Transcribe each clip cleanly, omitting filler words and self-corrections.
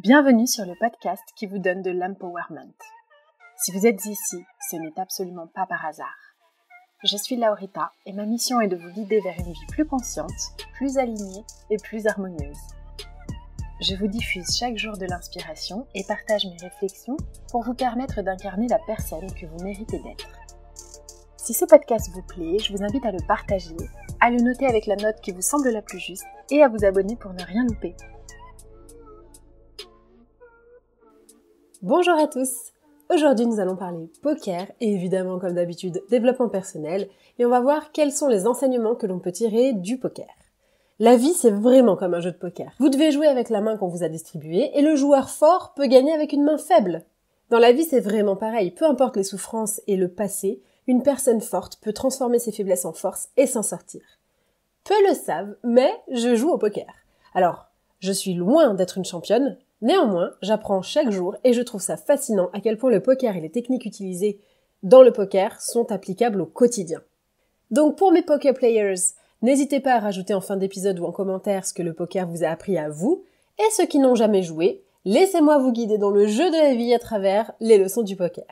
Bienvenue sur le podcast qui vous donne de l'empowerment. Si vous êtes ici, ce n'est absolument pas par hasard. Je suis Laurita et ma mission est de vous guider vers une vie plus consciente, plus alignée et plus harmonieuse. Je vous diffuse chaque jour de l'inspiration et partage mes réflexions pour vous permettre d'incarner la personne que vous méritez d'être. Si ce podcast vous plaît, je vous invite à le partager, à le noter avec la note qui vous semble la plus juste et à vous abonner pour ne rien louper. Bonjour à tous! Aujourd'hui nous allons parler poker et évidemment comme d'habitude développement personnel et on va voir quels sont les enseignements que l'on peut tirer du poker. La vie c'est vraiment comme un jeu de poker. Vous devez jouer avec la main qu'on vous a distribuée et le joueur fort peut gagner avec une main faible. Dans la vie c'est vraiment pareil, peu importe les souffrances et le passé, une personne forte peut transformer ses faiblesses en force et s'en sortir. Peu le savent, mais je joue au poker. Alors, je suis loin d'être une championne. Néanmoins, j'apprends chaque jour et je trouve ça fascinant à quel point le poker et les techniques utilisées dans le poker sont applicables au quotidien. Donc pour mes poker players, n'hésitez pas à rajouter en fin d'épisode ou en commentaire ce que le poker vous a appris à vous, et ceux qui n'ont jamais joué, laissez-moi vous guider dans le jeu de la vie à travers les leçons du poker.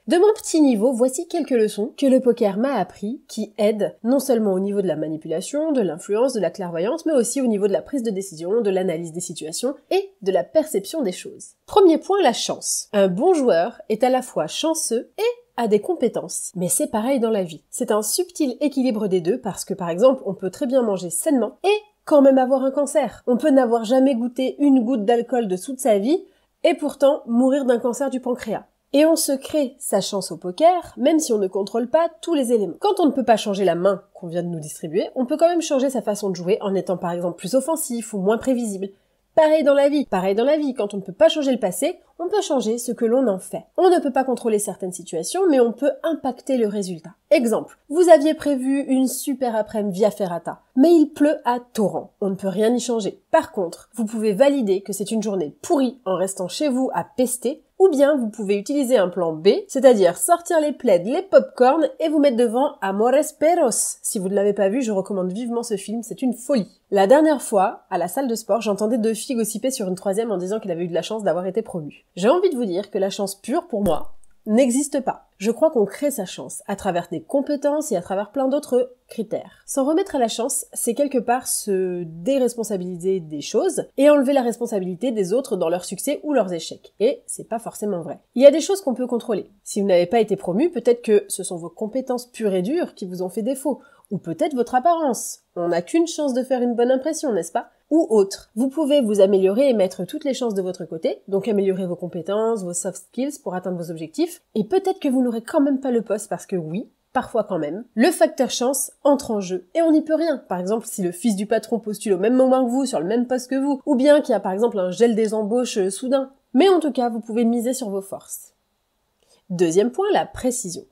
De mon petit niveau, voici quelques leçons que le poker m'a appris qui aident non seulement au niveau de la manipulation, de l'influence, de la clairvoyance, mais aussi au niveau de la prise de décision, de l'analyse des situations et de la perception des choses. Premier point, la chance. Un bon joueur est à la fois chanceux et a des compétences. Mais c'est pareil dans la vie. C'est un subtil équilibre des deux parce que par exemple, on peut très bien manger sainement et quand même avoir un cancer. On peut n'avoir jamais goûté une goutte d'alcool de toute sa vie et pourtant mourir d'un cancer du pancréas. Et on se crée sa chance au poker, même si on ne contrôle pas tous les éléments. Quand on ne peut pas changer la main qu'on vient de nous distribuer, on peut quand même changer sa façon de jouer en étant par exemple plus offensif ou moins prévisible. Pareil dans la vie, quand on ne peut pas changer le passé, on peut changer ce que l'on en fait. On ne peut pas contrôler certaines situations, mais on peut impacter le résultat. Exemple, vous aviez prévu une super après-midi via ferrata, mais il pleut à torrent. On ne peut rien y changer. Par contre, vous pouvez valider que c'est une journée pourrie en restant chez vous à pester, ou bien vous pouvez utiliser un plan B, c'est-à-dire sortir les plaids, les pop-corn et vous mettre devant Amores Perros. Si vous ne l'avez pas vu, je recommande vivement ce film, c'est une folie. La dernière fois, à la salle de sport, j'entendais 2 filles gossiper sur une troisième en disant qu'il avait eu de la chance d'avoir été promu. J'ai envie de vous dire que la chance pure, pour moi, n'existe pas. Je crois qu'on crée sa chance à travers des compétences et à travers plein d'autres critères. S'en remettre à la chance, c'est quelque part se déresponsabiliser des choses et enlever la responsabilité des autres dans leur succès ou leurs échecs. Et c'est pas forcément vrai. Il y a des choses qu'on peut contrôler. Si vous n'avez pas été promu, peut-être que ce sont vos compétences pures et dures qui vous ont fait défaut. Ou peut-être votre apparence. On n'a qu'une chance de faire une bonne impression, n'est-ce pas? Ou autre. Vous pouvez vous améliorer et mettre toutes les chances de votre côté, donc améliorer vos compétences, vos soft skills pour atteindre vos objectifs, et peut-être que vous n'aurez quand même pas le poste parce que oui, parfois quand même, le facteur chance entre en jeu, et on n'y peut rien. Par exemple, si le fils du patron postule au même moment que vous, sur le même poste que vous, ou bien qu'il y a par exemple un gel des embauches soudain. Mais en tout cas, vous pouvez miser sur vos forces. Deuxième point, la précision.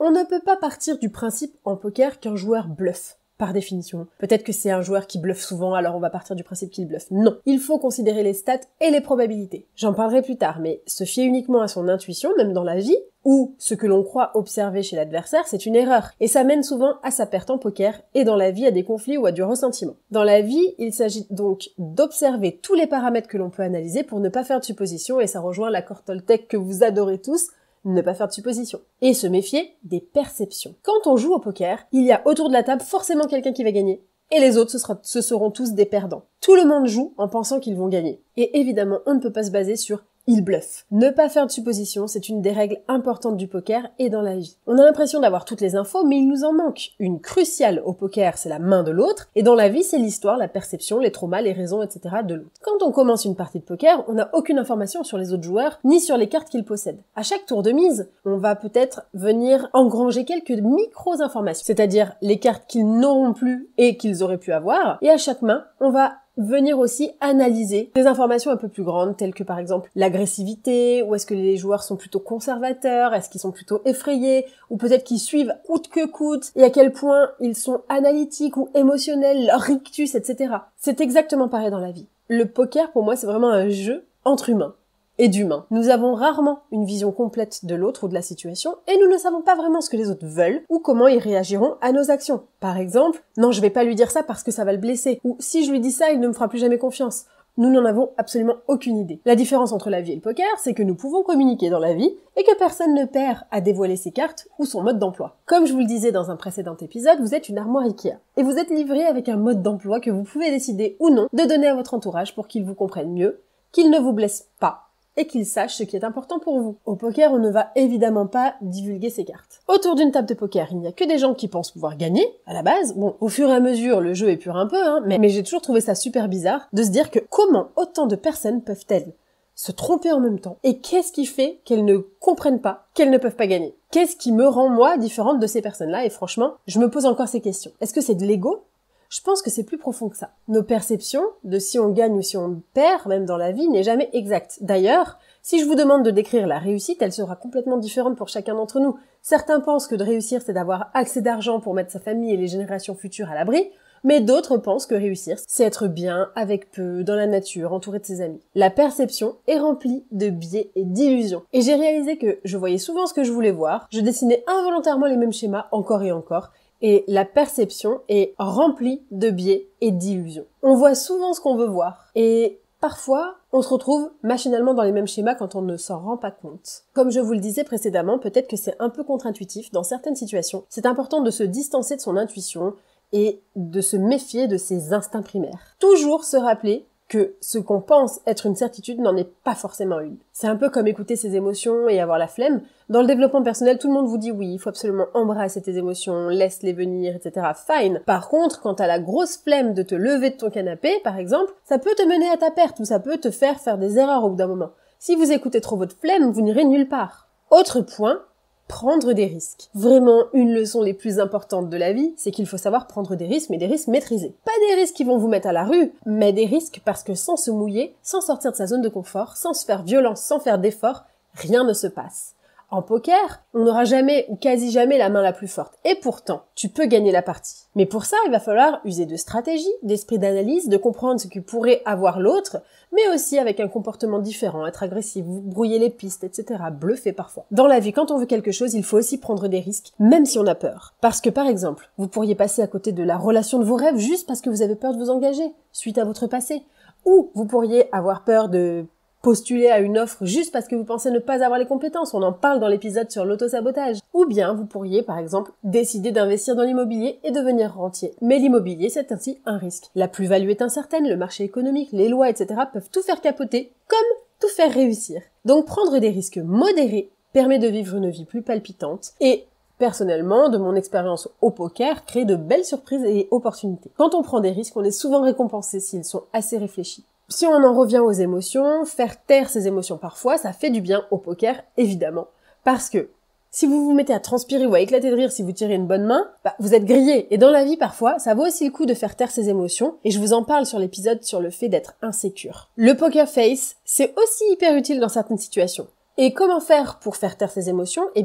On ne peut pas partir du principe en poker qu'un joueur bluffe. Par définition. Peut-être que c'est un joueur qui bluffe souvent, alors on va partir du principe qu'il bluffe. Non. Il faut considérer les stats et les probabilités. J'en parlerai plus tard, mais se fier uniquement à son intuition, même dans la vie, ou ce que l'on croit observer chez l'adversaire, c'est une erreur. Et ça mène souvent à sa perte en poker, et dans la vie à des conflits ou à du ressentiment. Dans la vie, il s'agit donc d'observer tous les paramètres que l'on peut analyser pour ne pas faire de suppositions, et ça rejoint l'accord Toltec que vous adorez tous, ne pas faire de suppositions. Et se méfier des perceptions. Quand on joue au poker, il y a autour de la table forcément quelqu'un qui va gagner. Et les autres, ce seront tous des perdants. Tout le monde joue en pensant qu'ils vont gagner. Et évidemment, on ne peut pas se baser sur il bluffe. Ne pas faire de suppositions, c'est une des règles importantes du poker et dans la vie. On a l'impression d'avoir toutes les infos, mais il nous en manque. Une cruciale au poker, c'est la main de l'autre, et dans la vie, c'est l'histoire, la perception, les traumas, les raisons, etc. de l'autre. Quand on commence une partie de poker, on n'a aucune information sur les autres joueurs, ni sur les cartes qu'ils possèdent. À chaque tour de mise, on va peut-être venir engranger quelques micro-informations, c'est-à-dire les cartes qu'ils n'auront plus et qu'ils auraient pu avoir, et à chaque main, on va venir aussi analyser des informations un peu plus grandes, telles que par exemple l'agressivité, ou est-ce que les joueurs sont plutôt conservateurs, est-ce qu'ils sont plutôt effrayés, ou peut-être qu'ils suivent coûte que coûte, et à quel point ils sont analytiques ou émotionnels, leur rictus, etc. C'est exactement pareil dans la vie. Le poker, pour moi, c'est vraiment un jeu entre humains. et d'humain. Nous avons rarement une vision complète de l'autre ou de la situation et nous ne savons pas vraiment ce que les autres veulent ou comment ils réagiront à nos actions. Par exemple, non, je vais pas lui dire ça parce que ça va le blesser, ou si je lui dis ça, il ne me fera plus jamais confiance. nous n'en avons absolument aucune idée. La différence entre la vie et le poker, c'est que nous pouvons communiquer dans la vie et que personne ne perd à dévoiler ses cartes ou son mode d'emploi. Comme je vous le disais dans un précédent épisode, vous êtes une armoire Ikea et vous êtes livré avec un mode d'emploi que vous pouvez décider ou non de donner à votre entourage pour qu'il vous comprenne mieux, qu'il ne vous blesse pas et qu'il sache ce qui est important pour vous. Au poker, on ne va évidemment pas divulguer ses cartes. Autour d'une table de poker, il n'y a que des gens qui pensent pouvoir gagner, à la base. Bon, au fur et à mesure, le jeu épure un peu, mais j'ai toujours trouvé ça super bizarre de se dire que comment autant de personnes peuvent-elles se tromper en même temps? Et qu'est-ce qui fait qu'elles ne comprennent pas qu'elles ne peuvent pas gagner? Qu'est-ce qui me rend, moi, différente de ces personnes-là? Et franchement, je me pose encore ces questions. Est-ce que c'est de l'ego? Je pense que c'est plus profond que ça. Nos perceptions de si on gagne ou si on perd, même dans la vie, n'est jamais exacte. D'ailleurs, si je vous demande de décrire la réussite, elle sera complètement différente pour chacun d'entre nous. Certains pensent que de réussir, c'est d'avoir assez d'argent pour mettre sa famille et les générations futures à l'abri, mais d'autres pensent que réussir, c'est être bien, avec peu, dans la nature, entouré de ses amis. La perception est remplie de biais et d'illusions. Et j'ai réalisé que je voyais souvent ce que je voulais voir, je dessinais involontairement les mêmes schémas encore et encore, et la perception est remplie de biais et d'illusions. On voit souvent ce qu'on veut voir, et parfois, on se retrouve machinalement dans les mêmes schémas quand on ne s'en rend pas compte. Comme je vous le disais précédemment, peut-être que c'est un peu contre-intuitif dans certaines situations. C'est important de se distancer de son intuition et de se méfier de ses instincts primaires. Toujours se rappeler que ce qu'on pense être une certitude n'en est pas forcément une. C'est un peu comme écouter ses émotions et avoir la flemme. Dans le développement personnel, tout le monde vous dit oui, il faut absolument embrasser tes émotions, laisse-les venir, etc. Fine. Par contre, quand t'as la grosse flemme de te lever de ton canapé, par exemple, ça peut te mener à ta perte ou ça peut te faire des erreurs au bout d'un moment. Si vous écoutez trop votre flemme, vous n'irez nulle part. Autre point, prendre des risques. Vraiment, une leçon les plus importantes de la vie, c'est qu'il faut savoir prendre des risques, mais des risques maîtrisés. Pas des risques qui vont vous mettre à la rue, mais des risques parce que sans se mouiller, sans sortir de sa zone de confort, sans se faire violence, sans faire d'efforts, rien ne se passe. En poker, on n'aura jamais ou quasi jamais la main la plus forte. Et pourtant, tu peux gagner la partie. Mais pour ça, il va falloir user de stratégie, d'esprit d'analyse, de comprendre ce que pourrait avoir l'autre, mais aussi avec un comportement différent, être agressif, brouiller les pistes, etc., bluffer parfois. Dans la vie, quand on veut quelque chose, il faut aussi prendre des risques, même si on a peur. Parce que par exemple, vous pourriez passer à côté de la relation de vos rêves juste parce que vous avez peur de vous engager, suite à votre passé. Ou vous pourriez avoir peur de postuler à une offre juste parce que vous pensez ne pas avoir les compétences, on en parle dans l'épisode sur l'autosabotage. Ou bien vous pourriez par exemple décider d'investir dans l'immobilier et devenir rentier. Mais l'immobilier c'est ainsi un risque. La plus-value est incertaine, le marché économique, les lois, etc. peuvent tout faire capoter, comme tout faire réussir. Donc prendre des risques modérés permet de vivre une vie plus palpitante et personnellement, de mon expérience au poker, créer de belles surprises et opportunités. Quand on prend des risques, on est souvent récompensé s'ils sont assez réfléchis. Si on en revient aux émotions, faire taire ses émotions parfois, ça fait du bien au poker, évidemment. Parce que si vous vous mettez à transpirer ou à éclater de rire si vous tirez une bonne main, vous êtes grillé. Et dans la vie, parfois, ça vaut aussi le coup de faire taire ses émotions. Et je vous en parle sur l'épisode sur le fait d'être insécure. Le poker face, c'est aussi hyper utile dans certaines situations. Et comment faire pour faire taire ses émotions? Eh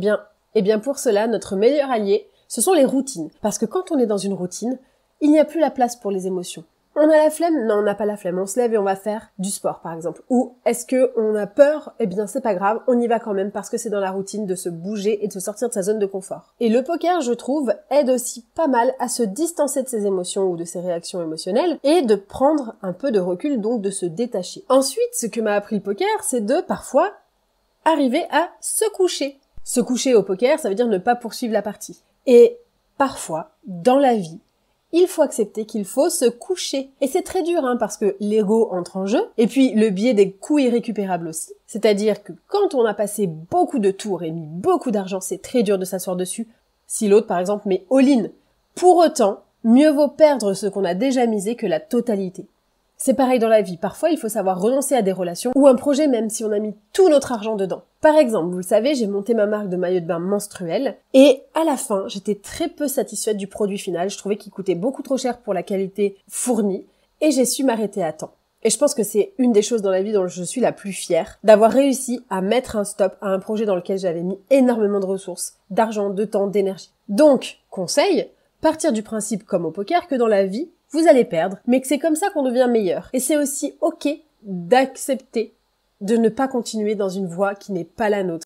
bien pour cela, notre meilleur allié, ce sont les routines. Parce que quand on est dans une routine, il n'y a plus la place pour les émotions. On a la flemme? Non, on n'a pas la flemme. On se lève et on va faire du sport, par exemple. Ou est-ce que on a peur? Eh bien, c'est pas grave. On y va quand même parce que c'est dans la routine de se bouger et de se sortir de sa zone de confort. Et le poker, je trouve, aide aussi pas mal à se distancer de ses émotions ou de ses réactions émotionnelles et de prendre un peu de recul, donc de se détacher. Ensuite, ce que m'a appris le poker, c'est de, parfois, arriver à se coucher. Se coucher au poker, ça veut dire ne pas poursuivre la partie. Et parfois, dans la vie, il faut accepter qu'il faut se coucher. Et c'est très dur, parce que l'ego entre en jeu, et puis le biais des coups irrécupérables aussi. C'est-à-dire que quand on a passé beaucoup de tours et mis beaucoup d'argent, c'est très dur de s'asseoir dessus. Si l'autre, par exemple, met all-in. Pour autant, mieux vaut perdre ce qu'on a déjà misé que la totalité. C'est pareil dans la vie. Parfois, il faut savoir renoncer à des relations ou un projet même si on a mis tout notre argent dedans. Par exemple, vous le savez, j'ai monté ma marque de maillots de bain menstruels et à la fin, j'étais très peu satisfaite du produit final. Je trouvais qu'il coûtait beaucoup trop cher pour la qualité fournie et j'ai su m'arrêter à temps. Et je pense que c'est une des choses dans la vie dont je suis la plus fière, d'avoir réussi à mettre un stop à un projet dans lequel j'avais mis énormément de ressources, d'argent, de temps, d'énergie. Donc, conseil, partir du principe comme au poker que dans la vie, vous allez perdre, mais que c'est comme ça qu'on devient meilleur. Et c'est aussi ok d'accepter de ne pas continuer dans une voie qui n'est pas la nôtre.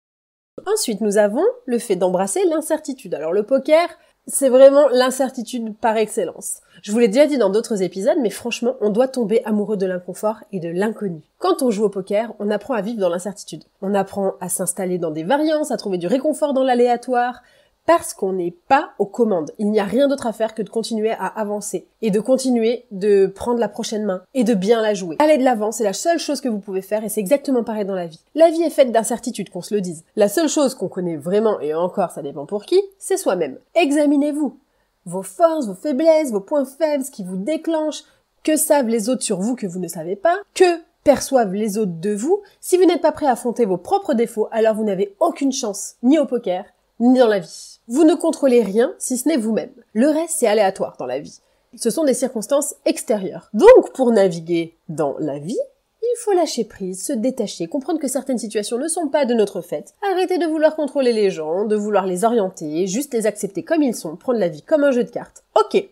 Ensuite, nous avons le fait d'embrasser l'incertitude. Alors le poker, c'est vraiment l'incertitude par excellence. Je vous l'ai déjà dit dans d'autres épisodes, mais franchement, on doit tomber amoureux de l'inconfort et de l'inconnu. Quand on joue au poker, on apprend à vivre dans l'incertitude. On apprend à s'installer dans des variances, à trouver du réconfort dans l'aléatoire, parce qu'on n'est pas aux commandes. Il n'y a rien d'autre à faire que de continuer à avancer et de continuer de prendre la prochaine main et de bien la jouer. Aller de l'avant, c'est la seule chose que vous pouvez faire et c'est exactement pareil dans la vie. La vie est faite d'incertitudes, qu'on se le dise. La seule chose qu'on connaît vraiment, et encore ça dépend pour qui, c'est soi-même. Examinez-vous. Vos forces, vos faiblesses, vos points faibles, ce qui vous déclenche, que savent les autres sur vous que vous ne savez pas, que perçoivent les autres de vous. Si vous n'êtes pas prêt à affronter vos propres défauts, alors vous n'avez aucune chance, ni au poker, ni dans la vie. Vous ne contrôlez rien si ce n'est vous-même. Le reste, c'est aléatoire dans la vie. Ce sont des circonstances extérieures. Donc, pour naviguer dans la vie, il faut lâcher prise, se détacher, comprendre que certaines situations ne sont pas de notre fait. Arrêter de vouloir contrôler les gens, de vouloir les orienter, juste les accepter comme ils sont, prendre la vie comme un jeu de cartes. Ok,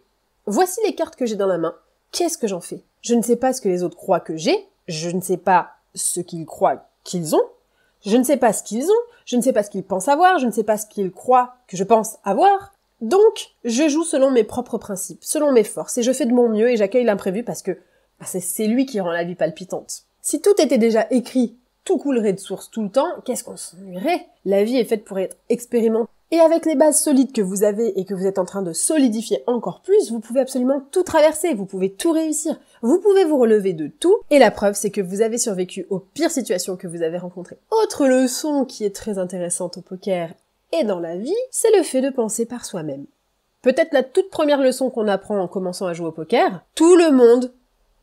voici les cartes que j'ai dans la main. Qu'est-ce que j'en fais? Je ne sais pas ce que les autres croient que j'ai, je ne sais pas ce qu'ils croient qu'ils ont, je ne sais pas ce qu'ils ont, je ne sais pas ce qu'ils pensent avoir, je ne sais pas ce qu'ils croient que je pense avoir. Donc, je joue selon mes propres principes, selon mes forces, et je fais de mon mieux et j'accueille l'imprévu parce que c'est lui qui rend la vie palpitante. Si tout était déjà écrit, tout coulerait de source tout le temps, qu'est-ce qu'on s'ennuierait? La vie est faite pour être expérimentée. Et avec les bases solides que vous avez et que vous êtes en train de solidifier encore plus, vous pouvez absolument tout traverser, vous pouvez tout réussir, vous pouvez vous relever de tout, et la preuve c'est que vous avez survécu aux pires situations que vous avez rencontrées. Autre leçon qui est très intéressante au poker et dans la vie, c'est le fait de penser par soi-même. Peut-être la toute première leçon qu'on apprend en commençant à jouer au poker, tout le monde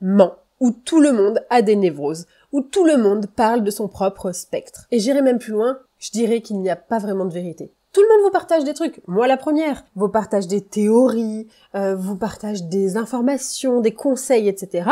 ment, ou tout le monde a des névroses, où tout le monde parle de son propre spectre. Et j'irai même plus loin, je dirais qu'il n'y a pas vraiment de vérité. Tout le monde vous partage des trucs, moi la première. Vous partage des théories, vous partage des informations, des conseils, etc.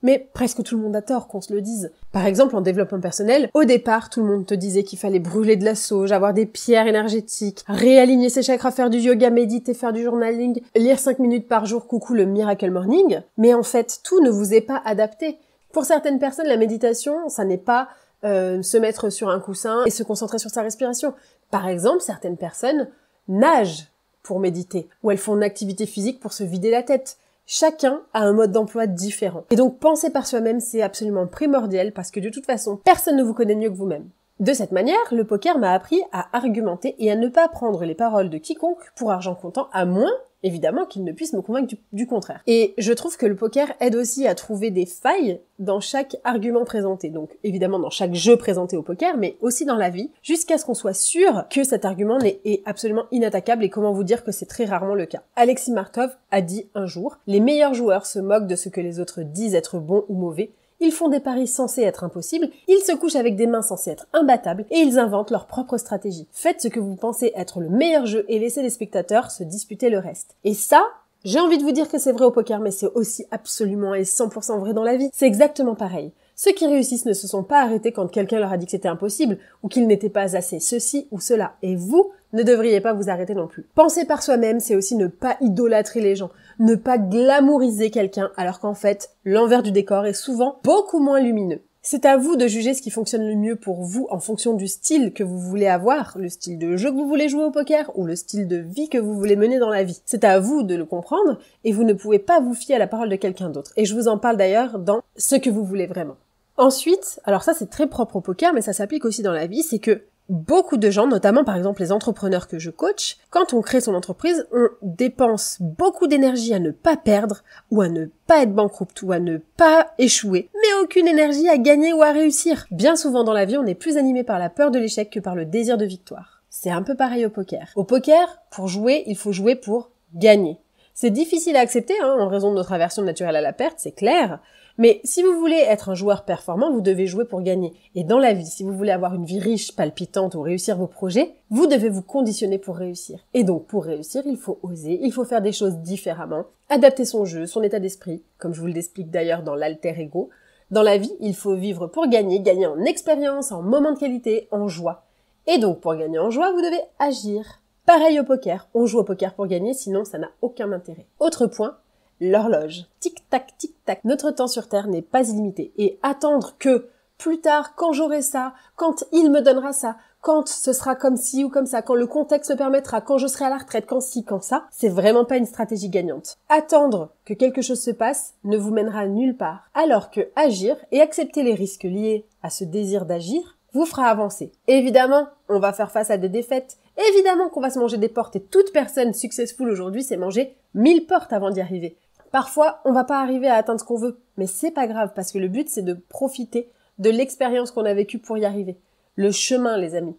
Mais presque tout le monde a tort, qu'on se le dise. Par exemple, en développement personnel, au départ, tout le monde te disait qu'il fallait brûler de la sauge, avoir des pierres énergétiques, réaligner ses chakras, faire du yoga, méditer, faire du journaling, lire 5 minutes par jour, coucou le Miracle Morning. Mais en fait, tout ne vous est pas adapté. Pour certaines personnes, la méditation, ça n'est pas se mettre sur un coussin et se concentrer sur sa respiration. Par exemple, certaines personnes nagent pour méditer, ou elles font une activité physique pour se vider la tête. Chacun a un mode d'emploi différent. Et donc, penser par soi-même, c'est absolument primordial parce que de toute façon, personne ne vous connaît mieux que vous-même. De cette manière, le poker m'a appris à argumenter et à ne pas prendre les paroles de quiconque pour argent comptant, à moins, évidemment, qu'il ne puisse me convaincre du contraire. Et je trouve que le poker aide aussi à trouver des failles dans chaque argument présenté. Donc, évidemment, dans chaque jeu présenté au poker, mais aussi dans la vie, jusqu'à ce qu'on soit sûr que cet argument est absolument inattaquable et comment vous dire que c'est très rarement le cas. Alexis Martov a dit un jour « Les meilleurs joueurs se moquent de ce que les autres disent être bon ou mauvais. Ils font des paris censés être impossibles, ils se couchent avec des mains censées être imbattables et ils inventent leur propre stratégie. Faites ce que vous pensez être le meilleur jeu et laissez les spectateurs se disputer le reste. » Et ça, j'ai envie de vous dire que c'est vrai au poker, mais c'est aussi absolument et 100% vrai dans la vie. C'est exactement pareil. Ceux qui réussissent ne se sont pas arrêtés quand quelqu'un leur a dit que c'était impossible ou qu'ils n'étaient pas assez ceci ou cela. Et vous ne devriez pas vous arrêter non plus. Penser par soi-même, c'est aussi ne pas idolâtrer les gens, ne pas glamouriser quelqu'un, alors qu'en fait, l'envers du décor est souvent beaucoup moins lumineux. C'est à vous de juger ce qui fonctionne le mieux pour vous en fonction du style que vous voulez avoir, le style de jeu que vous voulez jouer au poker ou le style de vie que vous voulez mener dans la vie. C'est à vous de le comprendre et vous ne pouvez pas vous fier à la parole de quelqu'un d'autre. Et je vous en parle d'ailleurs dans ce que vous voulez vraiment. Ensuite, alors ça c'est très propre au poker, mais ça s'applique aussi dans la vie, c'est que beaucoup de gens, notamment par exemple les entrepreneurs que je coach, quand on crée son entreprise, on dépense beaucoup d'énergie à ne pas perdre, ou à ne pas être banqueroute, ou à ne pas échouer, mais aucune énergie à gagner ou à réussir. Bien souvent dans la vie, on est plus animé par la peur de l'échec que par le désir de victoire. C'est un peu pareil au poker. Au poker, pour jouer, il faut jouer pour gagner. C'est difficile à accepter, en raison de notre aversion naturelle à la perte, c'est clair. Mais si vous voulez être un joueur performant, vous devez jouer pour gagner. Et dans la vie, si vous voulez avoir une vie riche, palpitante ou réussir vos projets, vous devez vous conditionner pour réussir. Et donc, pour réussir, il faut oser, il faut faire des choses différemment, adapter son jeu, son état d'esprit, comme je vous l'explique d'ailleurs dans l'alter ego. Dans la vie, il faut vivre pour gagner, gagner en expérience, en moments de qualité, en joie. Et donc, pour gagner en joie, vous devez agir. Pareil au poker, on joue au poker pour gagner, sinon ça n'a aucun intérêt. Autre point, l'horloge. Tic-tac, tic-tac. Notre temps sur Terre n'est pas illimité. Et attendre que plus tard, quand j'aurai ça, quand il me donnera ça, quand ce sera comme ci ou comme ça, quand le contexte le permettra, quand je serai à la retraite, quand ci, quand ça, c'est vraiment pas une stratégie gagnante. Attendre que quelque chose se passe ne vous mènera nulle part, alors que agir et accepter les risques liés à ce désir d'agir vous fera avancer. Évidemment, on va faire face à des défaites, évidemment qu'on va se manger des portes et toute personne successful aujourd'hui s'est mangé 1000 portes avant d'y arriver. Parfois, on va pas arriver à atteindre ce qu'on veut, mais c'est pas grave parce que le but c'est de profiter de l'expérience qu'on a vécue pour y arriver. Le chemin, les amis.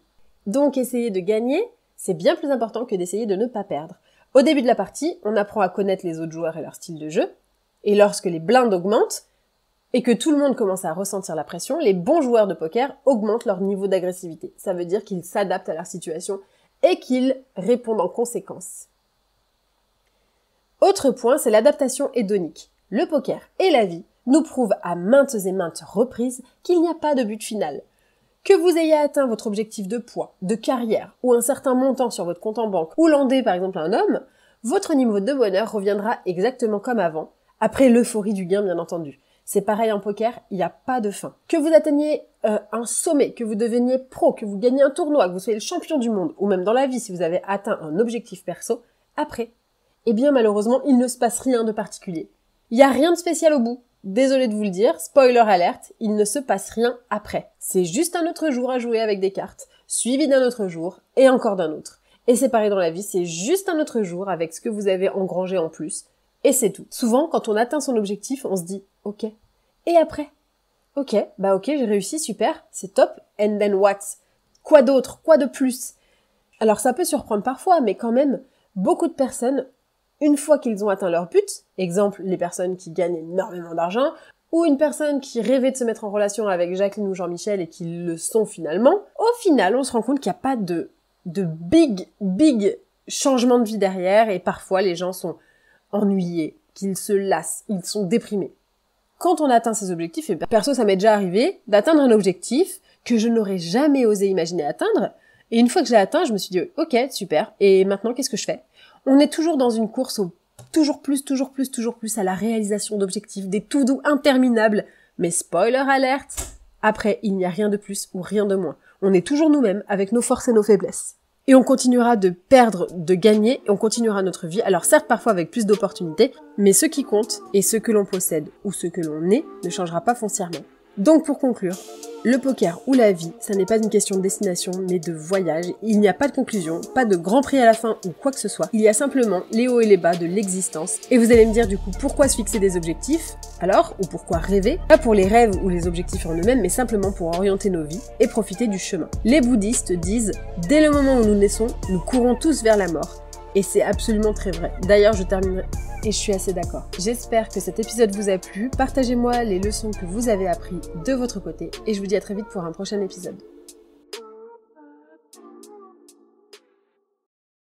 Donc, essayer de gagner, c'est bien plus important que d'essayer de ne pas perdre. Au début de la partie, on apprend à connaître les autres joueurs et leur style de jeu. Et lorsque les blindes augmentent, et que tout le monde commence à ressentir la pression, les bons joueurs de poker augmentent leur niveau d'agressivité. Ça veut dire qu'ils s'adaptent à leur situation et qu'ils répondent en conséquence. Autre point, c'est l'adaptation hédonique. Le poker et la vie nous prouvent à maintes et maintes reprises qu'il n'y a pas de but final. Que vous ayez atteint votre objectif de poids, de carrière ou un certain montant sur votre compte en banque ou landé par exemple un homme, votre niveau de bonheur reviendra exactement comme avant, après l'euphorie du gain bien entendu. C'est pareil en poker, il n'y a pas de fin. Que vous atteigniez un sommet, que vous deveniez pro, que vous gagnez un tournoi, que vous soyez le champion du monde, ou même dans la vie si vous avez atteint un objectif perso, après, eh bien malheureusement il ne se passe rien de particulier. Il n'y a rien de spécial au bout. Désolée de vous le dire, spoiler alerte, il ne se passe rien après. C'est juste un autre jour à jouer avec des cartes, suivi d'un autre jour, et encore d'un autre. Et c'est pareil dans la vie, c'est juste un autre jour avec ce que vous avez engrangé en plus, et c'est tout. Souvent, quand on atteint son objectif, on se dit « Ok, et après ?» Ok, j'ai réussi, super, c'est top, and then what? Quoi d'autre? Quoi de plus? Alors ça peut surprendre parfois, mais quand même, beaucoup de personnes, une fois qu'ils ont atteint leur but, exemple les personnes qui gagnent énormément d'argent, ou une personne qui rêvait de se mettre en relation avec Jacqueline ou Jean-Michel et qui le sont finalement, au final on se rend compte qu'il n'y a pas de big changement de vie derrière et parfois les gens sont ennuyés, qu'ils se lassent, ils sont déprimés. Quand on atteint ses objectifs, et perso ça m'est déjà arrivé d'atteindre un objectif que je n'aurais jamais osé imaginer atteindre, et une fois que je l'ai atteint, je me suis dit ok, super, et maintenant qu'est-ce que je fais? On est toujours dans une course au toujours plus à la réalisation d'objectifs, des to-do interminables. Mais spoiler alerte, après, il n'y a rien de plus ou rien de moins. On est toujours nous-mêmes avec nos forces et nos faiblesses. Et on continuera de perdre, de gagner, et on continuera notre vie. Alors certes, parfois avec plus d'opportunités, mais ce qui compte et ce que l'on possède ou ce que l'on est ne changera pas foncièrement. Donc pour conclure, le poker ou la vie, ça n'est pas une question de destination, mais de voyage. Il n'y a pas de conclusion, pas de grand prix à la fin ou quoi que ce soit. Il y a simplement les hauts et les bas de l'existence. Et vous allez me dire du coup pourquoi se fixer des objectifs, alors, ou pourquoi rêver, pas pour les rêves ou les objectifs en eux-mêmes, mais simplement pour orienter nos vies et profiter du chemin. Les bouddhistes disent, dès le moment où nous naissons, nous courons tous vers la mort. Et c'est absolument très vrai. D'ailleurs, je terminerai, et je suis assez d'accord. J'espère que cet épisode vous a plu. Partagez-moi les leçons que vous avez apprises de votre côté, et je vous dis à très vite pour un prochain épisode.